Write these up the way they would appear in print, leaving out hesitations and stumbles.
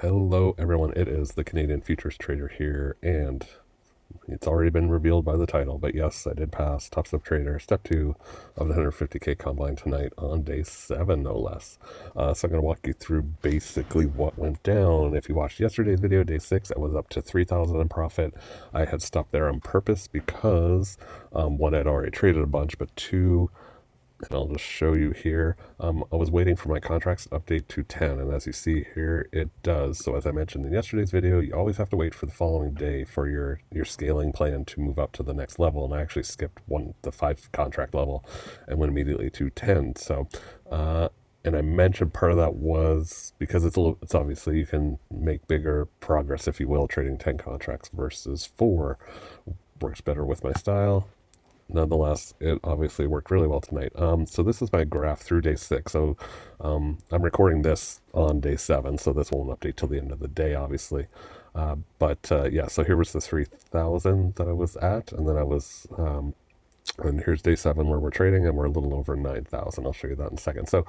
Hello, everyone. It is the Canadian Futures Trader here, and it's already been revealed by the title. But yes, I did pass Top Step Trader Step 2 of the 150K Combine tonight on day 7, no less. So I'm going to walk you through basically what went down. If you watched yesterday's video, day 6, I was up to 3,000 in profit. I had stopped there on purpose because, one, I'd already traded a bunch, but two, and I'll just show you here. I was waiting for my contracts to update to 10, and as you see here, it does. So as I mentioned in yesterday's video, you always have to wait for the following day for your scaling plan to move up to the next level, and I actually skipped the 5 contract level and went immediately to 10. So, and I mentioned part of that was because it's obviously you can make bigger progress, if you will, trading 10 contracts versus 4. Works better with my style. Nonetheless, it obviously worked really well tonight. So this is my graph through day 6. So I'm recording this on day 7, so this won't update till the end of the day, obviously. But yeah, so here was the 3,000 that I was at, and then and here's day 7 where we're trading, and we're a little over 9,000. I'll show you that in a second. So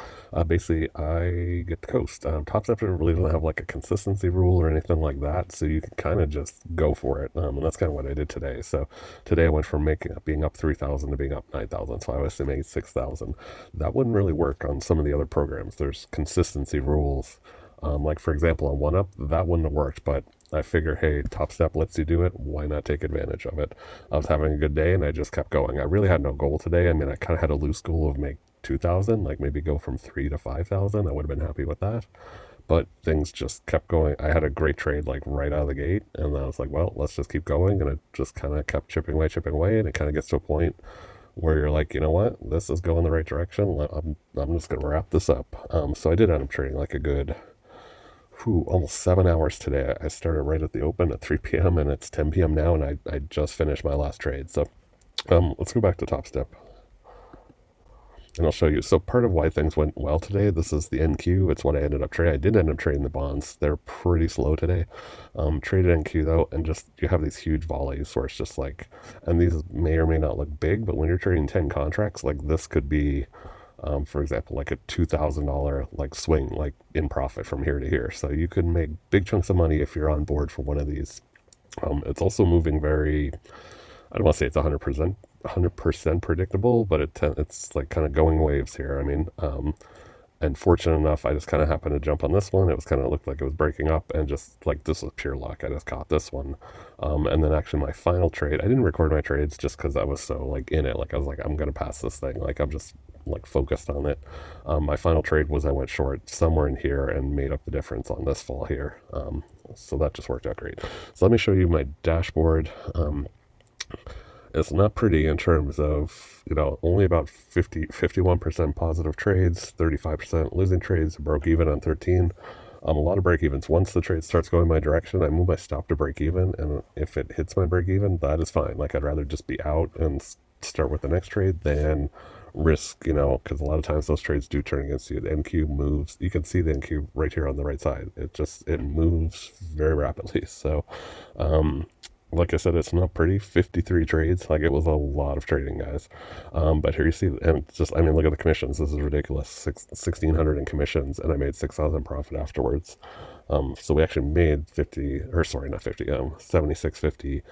basically, I get the coast. Top Step really doesn't have like a consistency rule or anything like that, so you can kind of just go for it. And that's kind of what I did today. So today I went from being up 3,000 to being up 9,000. So I obviously made 6,000. That wouldn't really work on some of the other programs. There's consistency rules. Like for example, on OneUp, that wouldn't have worked, but I figure, hey, Top Step lets you do it. Why not take advantage of it? I was having a good day and I just kept going. I really had no goal today. I mean, I kind of had a loose goal of make 2,000, like maybe go from 3 to 5,000. I would have been happy with that. But things just kept going. I had a great trade like right out of the gate, and I was like, well, let's just keep going. And it just kind of kept chipping away, and it kind of gets to a point where you're like, you know what, this is going the right direction. I'm just going to wrap this up. So I did end up trading like a good almost 7 hours today. I started right at the open at 3 p.m. and it's 10 p.m. now, and I just finished my last trade. So let's go back to Top Step, and I'll show you. So part of why things went well today, this is the NQ. It's what I ended up trading. I did end up trading the bonds. They're pretty slow today. Traded NQ though, and just you have these huge volleys where it's just like, and these may or may not look big, but when you're trading 10 contracts, like this could be for example, like a $2,000 like swing, like in profit from here to here. So you could make big chunks of money if you're on board for one of these. It's also moving very, I don't want to say it's 100% predictable, but it's like kind of going waves here. I mean, and fortunate enough, I just kind of happened to jump on this one. It was kind of looked like it was breaking up, and just like this was pure luck. I just caught this one, and then actually my final trade. I didn't record my trades just because I was so like in it. Like I was like, I'm gonna pass this thing. Like I'm just like focused on it. My final trade was I went short somewhere in here and made up the difference on this fall here. So that just worked out great. So let me show you my dashboard. It's not pretty in terms of, only about 51% positive trades, 35% losing trades, broke even on 13. A lot of break evens. Once the trade starts going my direction, I move my stop to break even, and if it hits my break even, that is fine. Like I'd rather just be out and start with the next trade than risk, because a lot of times those trades do turn against you. The NQ moves. You can see the NQ right here on the right side. It moves very rapidly. So, like I said, it's not pretty. 53 trades. Like it was a lot of trading, guys. But here you see, and I mean, look at the commissions. This is ridiculous. 1,600 in commissions, and I made 6,000 profit afterwards. So we actually made 50, or sorry, not 50, 76.50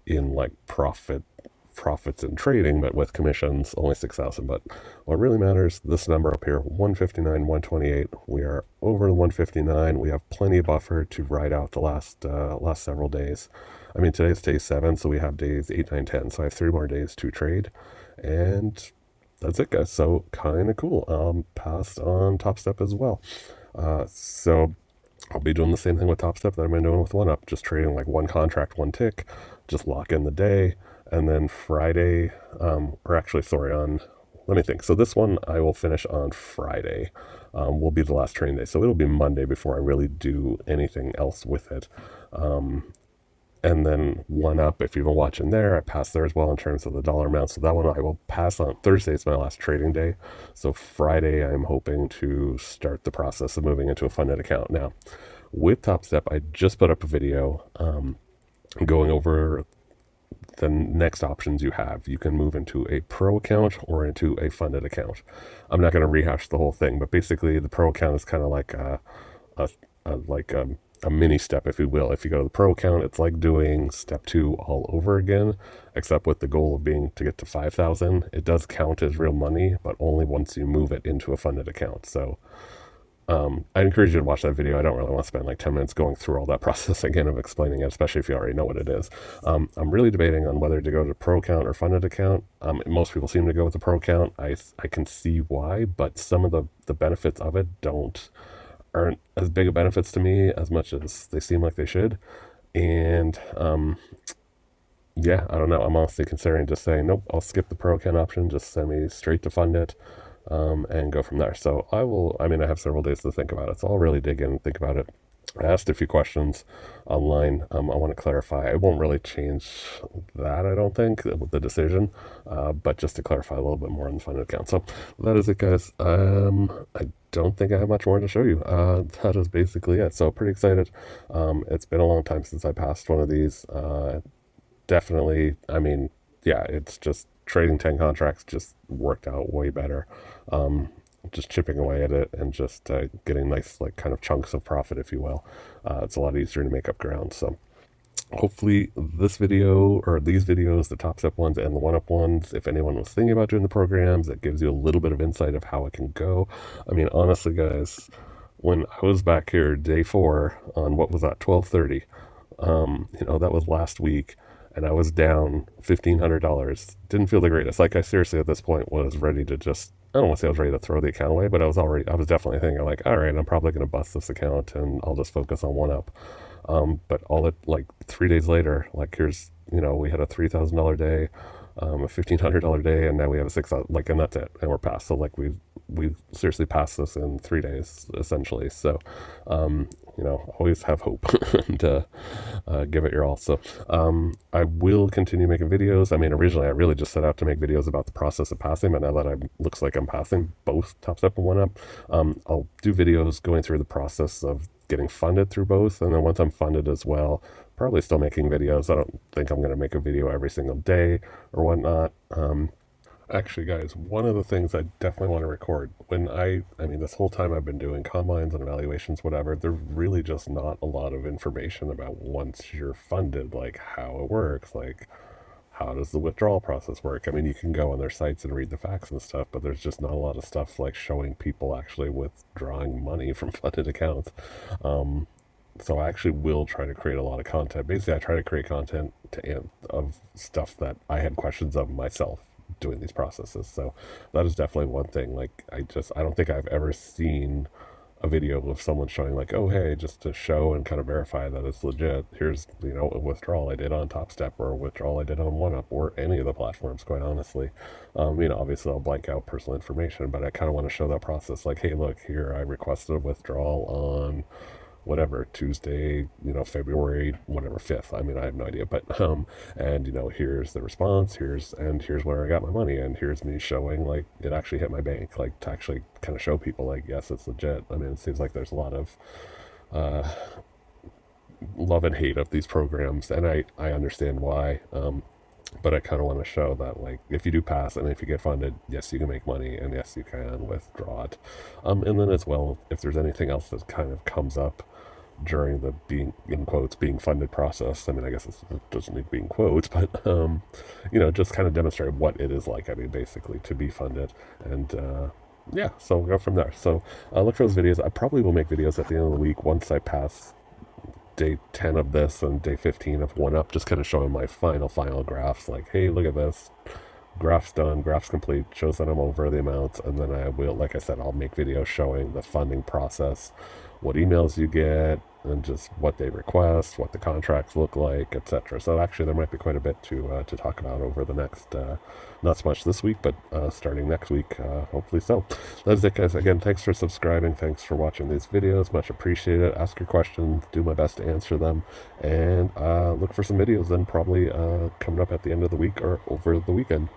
in like profits in trading, but with commissions only 6,000. But what really matters, this number up here, 159, 128. We are over the 159. We have plenty of buffer to ride out the last several days. I mean, today's day 7, so we have days 8, 9, 10. So I have 3 more days to trade, and that's it, guys. So kind of cool. Passed on Top Step as well. So I'll be doing the same thing with Top Step that I've been doing with OneUp, just trading like one contract, one tick, just lock in the day, and then Friday, or actually, sorry, let me think. So this one I will finish on Friday, will be the last trading day. So it'll be Monday before I really do anything else with it. And then OneUp, if you've been watching there, I passed there as well in terms of the dollar amount. So that one I will pass on. Thursday is my last trading day. So Friday, I'm hoping to start the process of moving into a funded account. Now, with Top Step, I just put up a video going over the next options you have. You can move into a pro account or into a funded account. I'm not going to rehash the whole thing, but basically the pro account is kind of like a mini step, if you will. If you go to the pro account, it's like doing step 2 all over again, except with the goal of being to get to 5,000. It does count as real money, but only once you move it into a funded account. So I encourage you to watch that video. I don't really want to spend like 10 minutes going through all that process again of explaining it, especially if you already know what it is. I'm really debating on whether to go to pro account or funded account. Most people seem to go with the pro account. I can see why, but some of the benefits of it aren't as big of benefits to me as much as they seem like they should. And yeah, I don't know. I'm honestly considering just saying, nope, I'll skip the pro account option, just send me straight to fund it, and go from there. So I have several days to think about it. So I'll really dig in and think about it. I asked a few questions online. I want to clarify. It won't really change that, I don't think, with the decision, but just to clarify a little bit more on the funded account. So that is it, guys. I don't think I have much more to show you. That is basically it. So pretty excited. It's been a long time since I passed one of these. Definitely, yeah, it's just trading 10 contracts just worked out way better. Just chipping away at it and just getting nice, like, kind of chunks of profit, if you will. It's a lot easier to make up ground. So hopefully this video, or these videos, the Top Step ones and the One Up ones, if anyone was thinking about doing the programs, it gives you a little bit of insight of how it can go. Honestly, guys, when I was back here day 4 on, what was that, 12:30, that was last week, and I was down $1,500. Didn't feel the greatest. Like, I seriously at this point was ready to just, I don't want to say I was ready to throw the account away, but I was definitely thinking like, all right, I'm probably going to bust this account and I'll just focus on One Up. But like 3 days later, like, here's, we had a $3,000 day, a $1,500 day, and now we have a 6,000, like, and that's it. And we're past. So like we seriously passed this in 3 days, essentially. So, always have hope and give it your all. So I will continue making videos. Originally I really just set out to make videos about the process of passing, but now that looks like I'm passing both Top Step and One Up, I'll do videos going through the process of getting funded through both, and then once I'm funded as well, probably still making videos. I don't think I'm going to make a video every single day or whatnot. Actually, guys, one of the things I definitely want to record, this whole time I've been doing combines and evaluations, whatever, there's really just not a lot of information about once you're funded, like how it works, like how does the withdrawal process work. You can go on their sites and read the facts and stuff, but there's just not a lot of stuff like showing people actually withdrawing money from funded accounts. So I actually will try to create a lot of content. Basically, I try to create content of stuff that I had questions of myself doing these processes. So that is definitely one thing. Like, I don't think I've ever seen a video of someone showing like, oh, hey, just to show and kind of verify that it's legit, here's, a withdrawal I did on Top Step, or a withdrawal I did on One Up, or any of the platforms, quite honestly. Obviously I'll blank out personal information, but I kind of want to show that process. Like, hey, look, here, I requested a withdrawal on whatever, Tuesday, February, whatever, 5th. I have no idea, but, and, here's the response, here's where I got my money, and here's me showing, like, it actually hit my bank, like, to actually kind of show people, like, yes, it's legit. It seems like there's a lot of, love and hate of these programs, and I understand why, but I kind of want to show that, like, if you do pass and if you get funded, yes, you can make money, and yes, you can withdraw it. And then as well, if there's anything else that kind of comes up during the being, in quotes, being funded process, I guess it doesn't need to be in quotes, but, just kind of demonstrate what it is like, basically, to be funded. And, yeah, so we'll go from there. So look for those videos. I probably will make videos at the end of the week once I pass day 10 of this and day 15 of One Up, just kind of showing my final graphs, like, hey, look at this, graph's done, graph's complete, shows that I'm over the amounts. And then I will, like I said, I'll make videos showing the funding process, what emails you get, and just what they request, what the contracts look like, etc. So actually there might be quite a bit to talk about over the next, not so much this week, but starting next week, hopefully. So that's it, guys. Again, thanks for subscribing, thanks for watching these videos, much appreciated. Ask your questions, do my best to answer them, and look for some videos then probably coming up at the end of the week or over the weekend.